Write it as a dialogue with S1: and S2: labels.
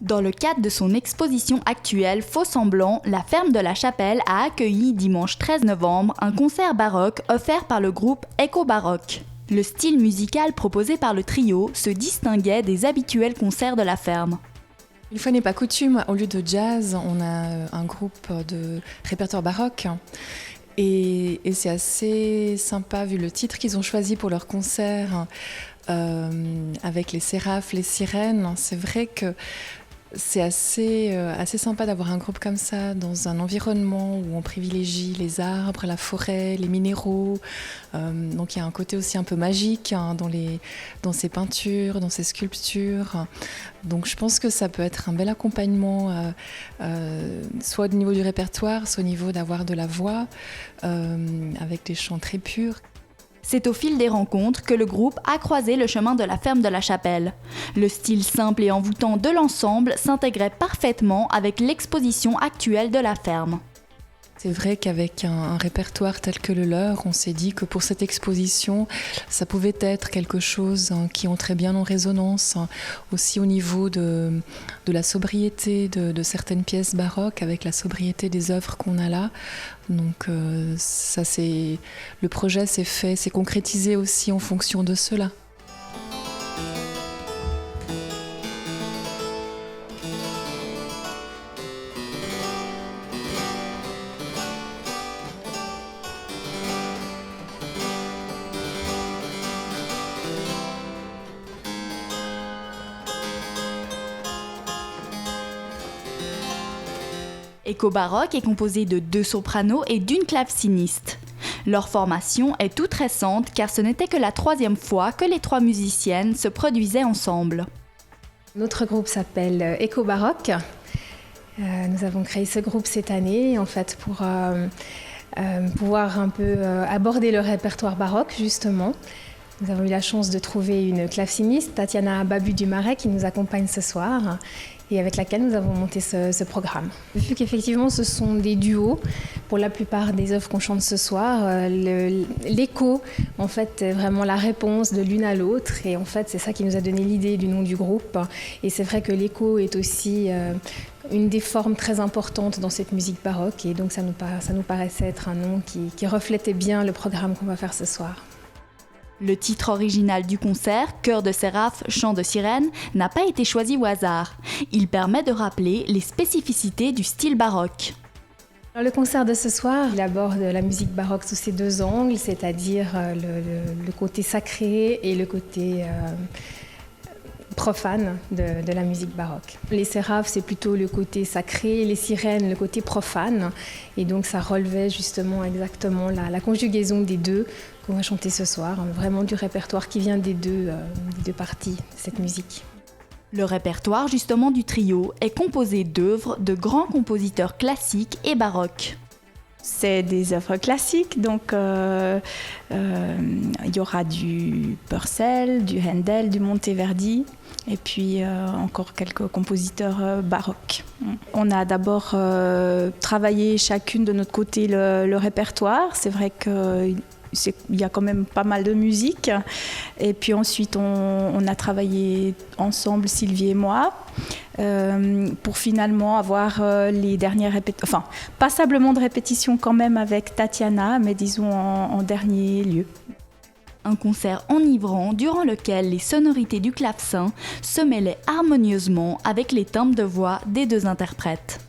S1: Dans le cadre de son exposition actuelle Faux Semblants, la Ferme de la Chapelle a accueilli dimanche 13 novembre un concert baroque offert par le groupe Echo Baroque. Le style musical proposé par le trio se distinguait des habituels concerts de la ferme.
S2: Une fois n'est pas coutume, au lieu de jazz, on a un groupe de répertoire baroque. Et c'est assez sympa vu le titre qu'ils ont choisi pour leur concert, avec les séraphes, les sirènes. C'est vrai que c'est assez sympa d'avoir un groupe comme ça dans un environnement où on privilégie les arbres, la forêt, les minéraux. Donc il y a un côté aussi un peu magique dans ces peintures, dans ces sculptures. Donc je pense que ça peut être un bel accompagnement, soit au niveau du répertoire, soit au niveau d'avoir de la voix, avec des chants très purs.
S1: C'est au fil des rencontres que le groupe a croisé le chemin de la Ferme de la Chapelle. Le style simple et envoûtant de l'ensemble s'intégrait parfaitement avec l'exposition actuelle de la ferme.
S2: C'est vrai qu'avec un répertoire tel que le leur, on s'est dit que pour cette exposition, ça pouvait être quelque chose qui entrait bien en résonance, aussi au niveau de la sobriété de certaines pièces baroques, avec la sobriété des œuvres qu'on a là. Donc le projet s'est concrétisé aussi en fonction de cela.
S1: Echo Baroque est composé de 2 sopranos et d'une claveciniste. Leur formation est toute récente car ce n'était que la 3e fois que les 3 musiciennes se produisaient ensemble.
S3: Notre groupe s'appelle Echo Baroque. Nous avons créé ce groupe cette année en fait pour pouvoir un peu aborder le répertoire baroque justement. Nous avons eu la chance de trouver une claveciniste, Tatiana Babu-Dumaret, qui nous accompagne ce soir et avec laquelle nous avons monté ce programme. Vu qu'effectivement ce sont des duos, pour la plupart des œuvres qu'on chante ce soir, l'écho en fait est vraiment la réponse de l'une à l'autre et en fait c'est ça qui nous a donné l'idée du nom du groupe. Et c'est vrai que l'écho est aussi une des formes très importantes dans cette musique baroque et donc ça nous paraissait être un nom qui reflétait bien le programme qu'on va faire ce soir.
S1: Le titre original du concert, Chœur de séraphes, chant de sirènes, n'a pas été choisi au hasard. Il permet de rappeler les spécificités du style baroque.
S3: Alors, le concert de ce soir, il aborde la musique baroque sous ses 2 angles, c'est-à-dire le côté sacré et le côté profane de la musique baroque. Les séraphes, c'est plutôt le côté sacré, les sirènes, le côté profane. Et donc ça relevait justement exactement la conjugaison des deux qu'on va chanter ce soir, vraiment du répertoire qui vient des deux parties de cette musique.
S1: Le répertoire justement du trio est composé d'œuvres de grands compositeurs classiques et baroques.
S4: C'est des œuvres classiques, donc il y aura du Purcell, du Handel, du Monteverdi et puis encore quelques compositeurs baroques. On a d'abord travaillé chacune de notre côté le répertoire. C'est vrai qu'il y a quand même pas mal de musique. Et puis ensuite, on a travaillé ensemble, Sylvie et moi, pour finalement avoir les dernières répétitions, enfin, passablement de répétitions quand même avec Tatiana, mais disons en dernier lieu.
S1: Un concert enivrant durant lequel les sonorités du clavecin se mêlaient harmonieusement avec les timbres de voix des 2 interprètes.